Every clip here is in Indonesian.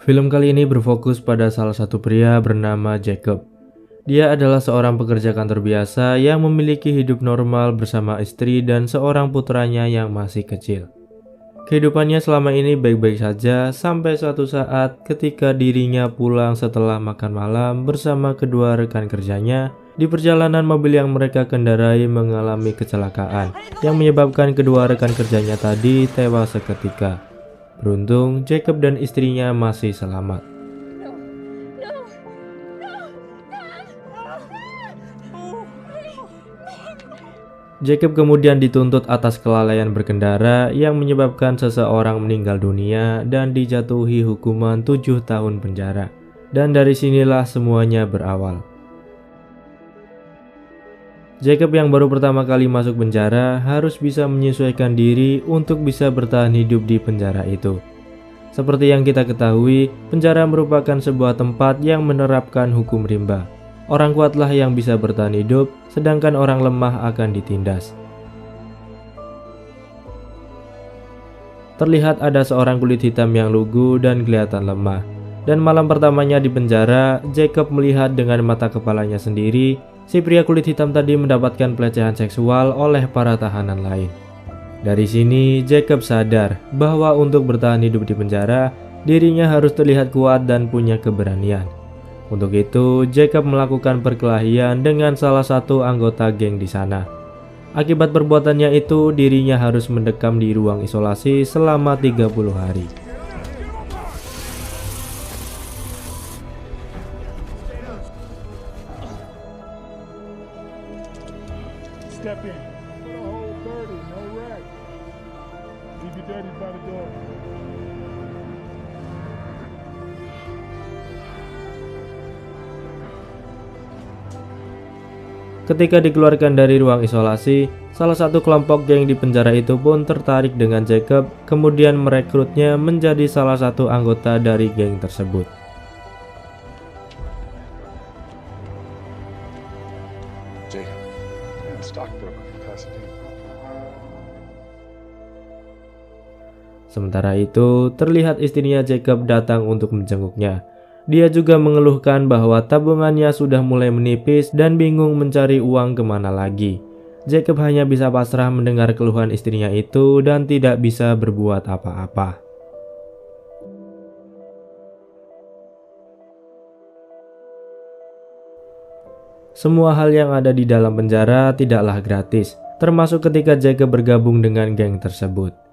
Film kali ini berfokus pada salah satu pria bernama Jacob. Dia adalah seorang pekerja kantor biasa yang memiliki hidup normal bersama istri dan seorang putranya yang masih kecil. Kehidupannya selama ini baik-baik saja sampai suatu saat ketika dirinya pulang setelah makan malam bersama kedua rekan kerjanya. Di perjalanan mobil yang mereka kendarai mengalami kecelakaan yang menyebabkan kedua rekan kerjanya tadi tewas seketika. Beruntung Jacob dan istrinya masih selamat. Jacob kemudian dituntut atas kelalaian berkendara yang menyebabkan seseorang meninggal dunia dan dijatuhi hukuman 7 tahun penjara. Dan dari sinilah semuanya berawal. Jacob yang baru pertama kali masuk penjara harus bisa menyesuaikan diri untuk bisa bertahan hidup di penjara itu. Seperti yang kita ketahui, penjara merupakan sebuah tempat yang menerapkan hukum rimba. Orang kuatlah yang bisa bertahan hidup, sedangkan orang lemah akan ditindas. Terlihat ada seorang kulit hitam yang lugu dan kelihatan lemah. Dan malam pertamanya di penjara, Jacob melihat dengan mata kepalanya sendiri, si pria kulit hitam tadi mendapatkan pelecehan seksual oleh para tahanan lain. Dari sini, Jacob sadar bahwa untuk bertahan hidup di penjara, dirinya harus terlihat kuat dan punya keberanian. Untuk itu, Jacob melakukan perkelahian dengan salah satu anggota geng di sana. Akibat perbuatannya itu, dirinya harus mendekam di ruang isolasi selama 30 hari. Step in. Put a hole 30, no rack. Leave your dirties by the door. Ketika dikeluarkan dari ruang isolasi, salah satu kelompok geng di penjara itu pun tertarik dengan Jacob, kemudian merekrutnya menjadi salah satu anggota dari geng tersebut. Sementara itu, terlihat istrinya Jacob datang untuk menjenguknya. Dia juga mengeluhkan bahwa tabungannya sudah mulai menipis dan bingung mencari uang kemana lagi. Jacob hanya bisa pasrah mendengar keluhan istrinya itu dan tidak bisa berbuat apa-apa. Semua hal yang ada di dalam penjara tidaklah gratis, termasuk ketika Jacob bergabung dengan geng tersebut.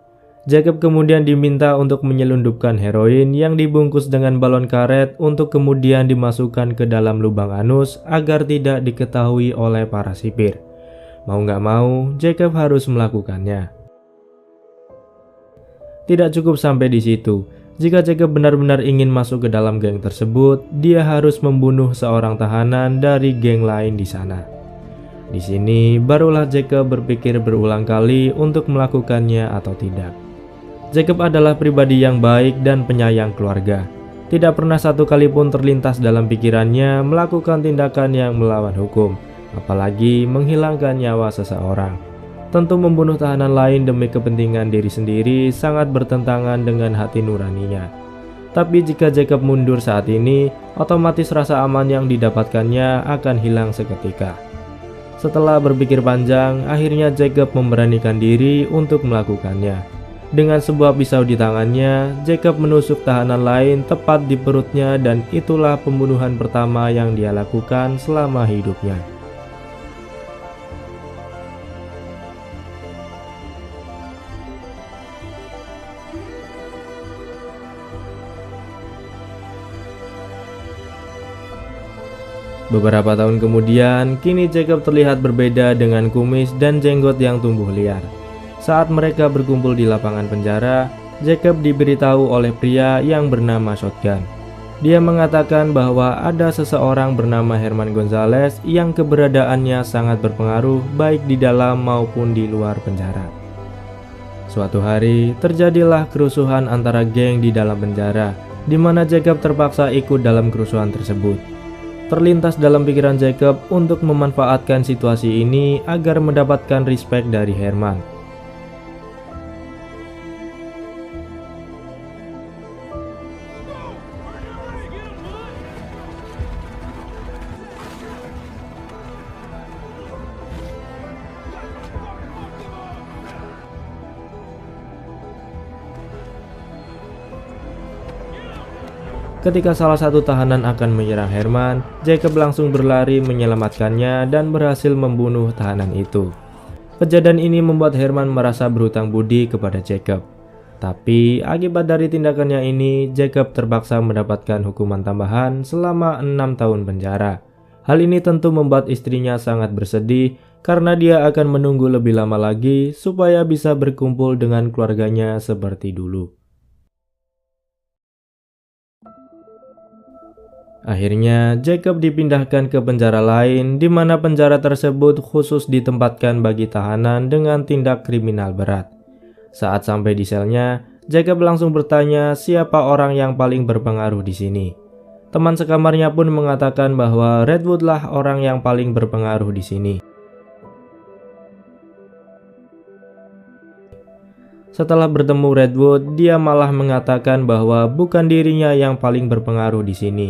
Jacob kemudian diminta untuk menyelundupkan heroin yang dibungkus dengan balon karet untuk kemudian dimasukkan ke dalam lubang anus agar tidak diketahui oleh para sipir. Mau nggak mau, Jacob harus melakukannya. Tidak cukup sampai di situ. Jika Jacob benar-benar ingin masuk ke dalam geng tersebut, dia harus membunuh seorang tahanan dari geng lain di sana. Di sini, barulah Jacob berpikir berulang kali untuk melakukannya atau tidak. Jacob adalah pribadi yang baik dan penyayang keluarga. Tidak pernah satu kali pun terlintas dalam pikirannya melakukan tindakan yang melawan hukum, apalagi menghilangkan nyawa seseorang. Tentu membunuh tahanan lain demi kepentingan diri sendiri sangat bertentangan dengan hati nuraninya. Tapi jika Jacob mundur saat ini, otomatis rasa aman yang didapatkannya akan hilang seketika. Setelah berpikir panjang, akhirnya Jacob memberanikan diri untuk melakukannya. Dengan sebuah pisau di tangannya, Jacob menusuk tahanan lain tepat di perutnya dan itulah pembunuhan pertama yang dia lakukan selama hidupnya. Beberapa tahun kemudian, kini Jacob terlihat berbeda dengan kumis dan jenggot yang tumbuh liar. Saat mereka berkumpul di lapangan penjara, Jacob diberitahu oleh pria yang bernama Shotgun. Dia mengatakan bahwa ada seseorang bernama Herman Gonzalez yang keberadaannya sangat berpengaruh baik di dalam maupun di luar penjara. Suatu hari, terjadilah kerusuhan antara geng di dalam penjara, di mana Jacob terpaksa ikut dalam kerusuhan tersebut. Terlintas dalam pikiran Jacob untuk memanfaatkan situasi ini agar mendapatkan respect dari Herman. Ketika salah satu tahanan akan menyerang Herman, Jacob langsung berlari menyelamatkannya dan berhasil membunuh tahanan itu. Kejadian ini membuat Herman merasa berhutang budi kepada Jacob. Tapi akibat dari tindakannya ini, Jacob terpaksa mendapatkan hukuman tambahan selama 6 tahun penjara. Hal ini tentu membuat istrinya sangat bersedih karena dia akan menunggu lebih lama lagi supaya bisa berkumpul dengan keluarganya seperti dulu. Akhirnya, Jacob dipindahkan ke penjara lain, di mana penjara tersebut khusus ditempatkan bagi tahanan dengan tindak kriminal berat. Saat sampai di selnya, Jacob langsung bertanya siapa orang yang paling berpengaruh di sini. Teman sekamarnya pun mengatakan bahwa Redwood lah orang yang paling berpengaruh di sini. Setelah bertemu Redwood, dia malah mengatakan bahwa bukan dirinya yang paling berpengaruh di sini,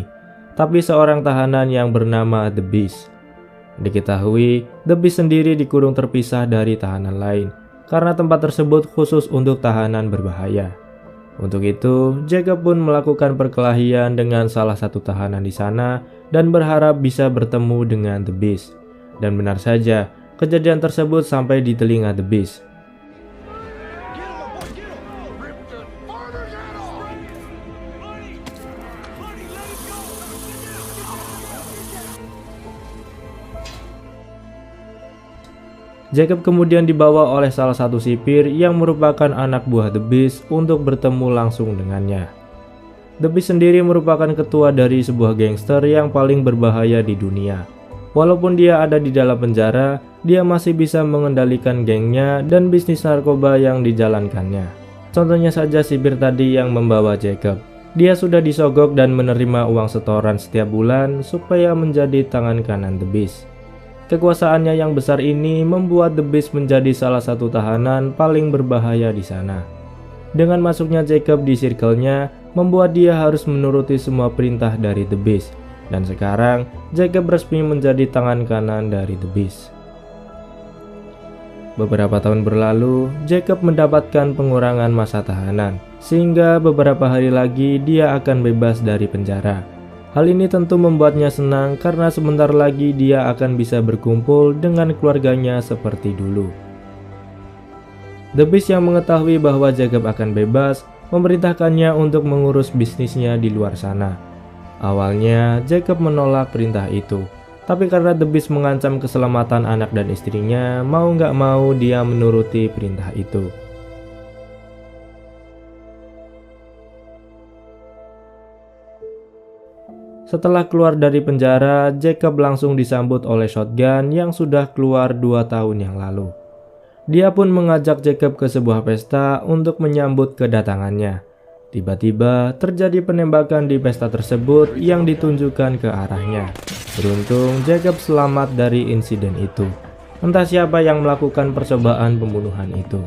tapi seorang tahanan yang bernama The Beast. Diketahui, The Beast sendiri dikurung terpisah dari tahanan lain, karena tempat tersebut khusus untuk tahanan berbahaya. Untuk itu, Jacob pun melakukan perkelahian dengan salah satu tahanan di sana dan berharap bisa bertemu dengan The Beast. Dan benar saja, kejadian tersebut sampai di telinga The Beast. Jacob kemudian dibawa oleh salah satu sipir yang merupakan anak buah The Beast untuk bertemu langsung dengannya. The Beast sendiri merupakan ketua dari sebuah gangster yang paling berbahaya di dunia. Walaupun dia ada di dalam penjara, dia masih bisa mengendalikan gengnya dan bisnis narkoba yang dijalankannya. Contohnya saja sipir tadi yang membawa Jacob. Dia sudah disogok dan menerima uang setoran setiap bulan supaya menjadi tangan kanan The Beast. Kekuasaannya yang besar ini membuat The Beast menjadi salah satu tahanan paling berbahaya di sana. Dengan masuknya Jacob di circle-nya, membuat dia harus menuruti semua perintah dari The Beast. Dan sekarang, Jacob resmi menjadi tangan kanan dari The Beast. Beberapa tahun berlalu, Jacob mendapatkan pengurangan masa tahanan, sehingga beberapa hari lagi dia akan bebas dari penjara. Hal ini tentu membuatnya senang karena sebentar lagi dia akan bisa berkumpul dengan keluarganya seperti dulu. The Beast yang mengetahui bahwa Jacob akan bebas, memerintahkannya untuk mengurus bisnisnya di luar sana. Awalnya, Jacob menolak perintah itu, tapi karena The Beast mengancam keselamatan anak dan istrinya, mau nggak mau dia menuruti perintah itu. Setelah keluar dari penjara, Jacob langsung disambut oleh Shotgun yang sudah keluar 2 tahun yang lalu. Dia pun mengajak Jacob ke sebuah pesta untuk menyambut kedatangannya. Tiba-tiba terjadi penembakan di pesta tersebut yang ditunjukkan ke arahnya. Beruntung Jacob selamat dari insiden itu. Entah siapa yang melakukan percobaan pembunuhan itu.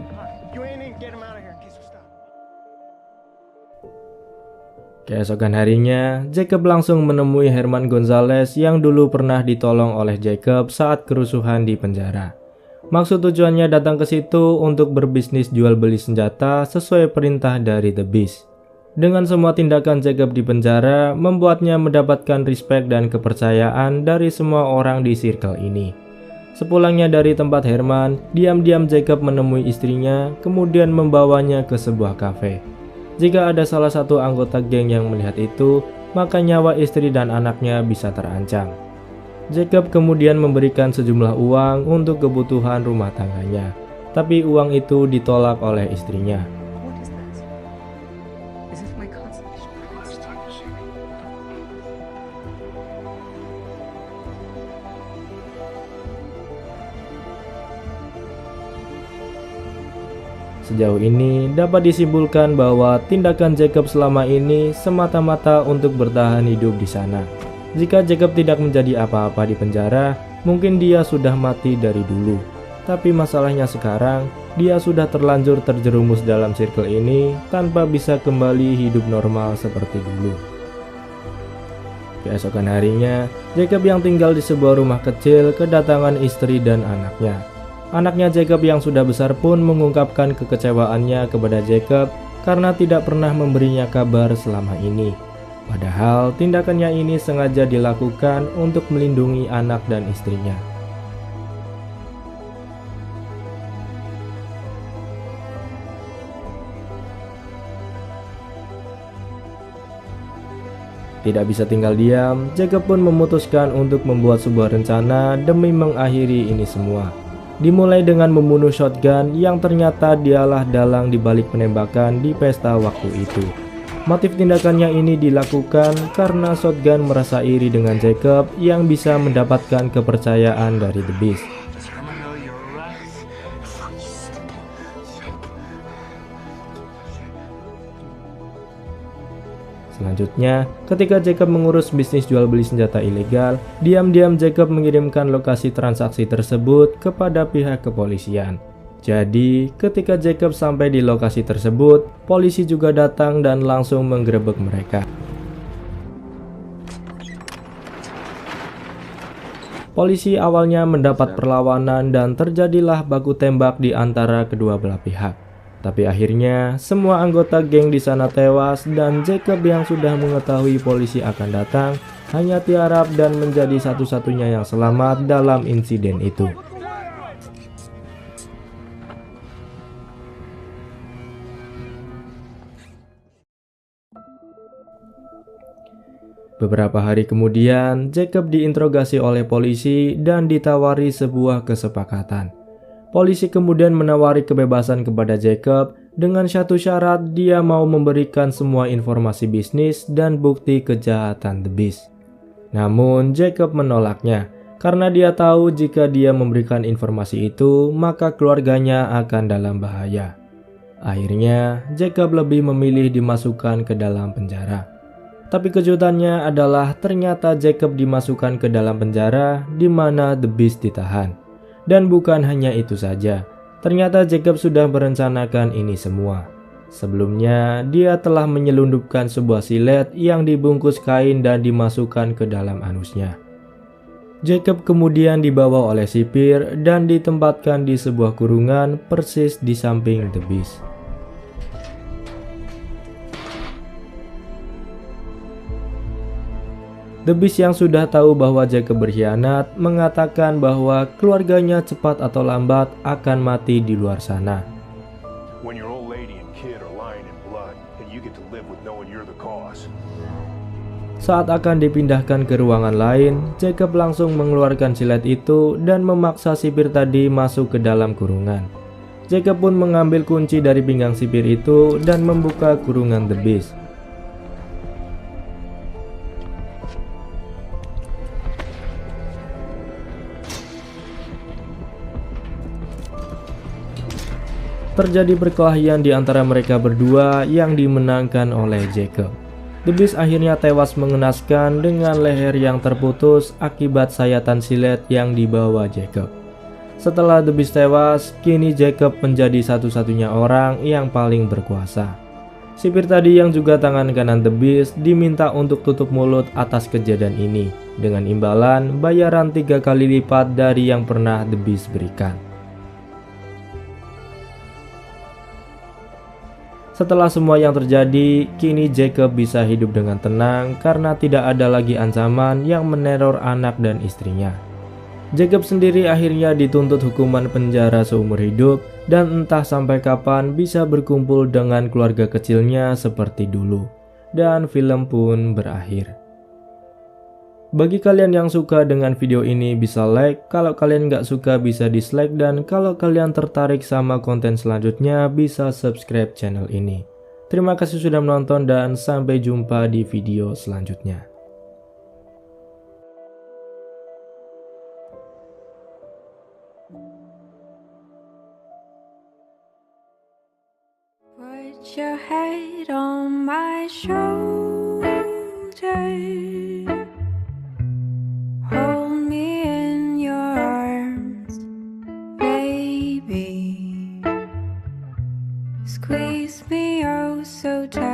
Keesokan harinya, Jacob langsung menemui Herman Gonzalez yang dulu pernah ditolong oleh Jacob saat kerusuhan di penjara. Maksud tujuannya datang ke situ untuk berbisnis jual beli senjata sesuai perintah dari The Beast. Dengan semua tindakan Jacob di penjara, membuatnya mendapatkan respect dan kepercayaan dari semua orang di circle ini. Sepulangnya dari tempat Herman, diam-diam Jacob menemui istrinya, kemudian membawanya ke sebuah kafe. Jika ada salah satu anggota geng yang melihat itu, maka nyawa istri dan anaknya bisa terancam. Jacob kemudian memberikan sejumlah uang untuk kebutuhan rumah tangganya, tapi uang itu ditolak oleh istrinya. Sejauh ini dapat disimpulkan bahwa tindakan Jacob selama ini semata-mata untuk bertahan hidup di sana. Jika Jacob tidak menjadi apa-apa di penjara, mungkin dia sudah mati dari dulu. Tapi masalahnya sekarang, dia sudah terlanjur terjerumus dalam circle ini tanpa bisa kembali hidup normal seperti dulu. Keesokan harinya, Jacob yang tinggal di sebuah rumah kecil kedatangan istri dan anaknya. Anaknya Jacob yang sudah besar pun mengungkapkan kekecewaannya kepada Jacob karena tidak pernah memberinya kabar selama ini. Padahal tindakannya ini sengaja dilakukan untuk melindungi anak dan istrinya. Tidak bisa tinggal diam, Jacob pun memutuskan untuk membuat sebuah rencana demi mengakhiri ini semua. Dimulai dengan membunuh shotgun yang ternyata dialah dalang dibalik penembakan di pesta waktu itu. Motif tindakannya ini dilakukan karena shotgun merasa iri dengan Jacob yang bisa mendapatkan kepercayaan dari The Beast. Selanjutnya, ketika Jacob mengurus bisnis jual beli senjata ilegal, diam-diam Jacob mengirimkan lokasi transaksi tersebut kepada pihak kepolisian. Jadi, ketika Jacob sampai di lokasi tersebut, polisi juga datang dan langsung menggerebek mereka. Polisi awalnya mendapat perlawanan dan terjadilah baku tembak di antara kedua belah pihak. Tapi akhirnya semua anggota geng di sana tewas dan Jacob yang sudah mengetahui polisi akan datang hanya tiarap dan menjadi satu-satunya yang selamat dalam insiden itu. Beberapa hari kemudian, Jacob diinterogasi oleh polisi dan ditawari sebuah kesepakatan. Polisi kemudian menawari kebebasan kepada Jacob dengan satu syarat, dia mau memberikan semua informasi bisnis dan bukti kejahatan The Beast. Namun Jacob menolaknya karena dia tahu jika dia memberikan informasi itu maka keluarganya akan dalam bahaya. Akhirnya Jacob lebih memilih dimasukkan ke dalam penjara. Tapi kejutannya adalah ternyata Jacob dimasukkan ke dalam penjara di mana The Beast ditahan. Dan bukan hanya itu saja, ternyata Jacob sudah merencanakan ini semua. Sebelumnya, dia telah menyelundupkan sebuah silet yang dibungkus kain dan dimasukkan ke dalam anusnya. Jacob kemudian dibawa oleh sipir dan ditempatkan di sebuah kurungan persis di samping The Beast. The Beast yang sudah tahu bahwa Jacob berkhianat mengatakan bahwa keluarganya cepat atau lambat akan mati di luar sana. Saat akan dipindahkan ke ruangan lain, Jacob langsung mengeluarkan silet itu dan memaksa sipir tadi masuk ke dalam kurungan. Jacob pun mengambil kunci dari pinggang sipir itu dan membuka kurungan The Beast. Terjadi perkelahian di antara mereka berdua yang dimenangkan oleh Jacob. The Beast akhirnya tewas mengenaskan dengan leher yang terputus akibat sayatan silet yang dibawa Jacob. Setelah The Beast tewas, kini Jacob menjadi satu-satunya orang yang paling berkuasa. Sipir tadi yang juga tangan kanan The Beast diminta untuk tutup mulut atas kejadian ini dengan imbalan bayaran 3 kali lipat dari yang pernah The Beast berikan. Setelah semua yang terjadi, kini Jacob bisa hidup dengan tenang karena tidak ada lagi ancaman yang meneror anak dan istrinya. Jacob sendiri akhirnya dituntut hukuman penjara seumur hidup dan entah sampai kapan bisa berkumpul dengan keluarga kecilnya seperti dulu. Dan film pun berakhir. Bagi kalian yang suka dengan video ini bisa like, kalau kalian nggak suka bisa dislike, dan kalau kalian tertarik sama konten selanjutnya bisa subscribe channel ini. Terima kasih sudah menonton dan sampai jumpa di video selanjutnya. Put your head on my shoulder. Hold me in your arms, baby. Squeeze me oh so tight.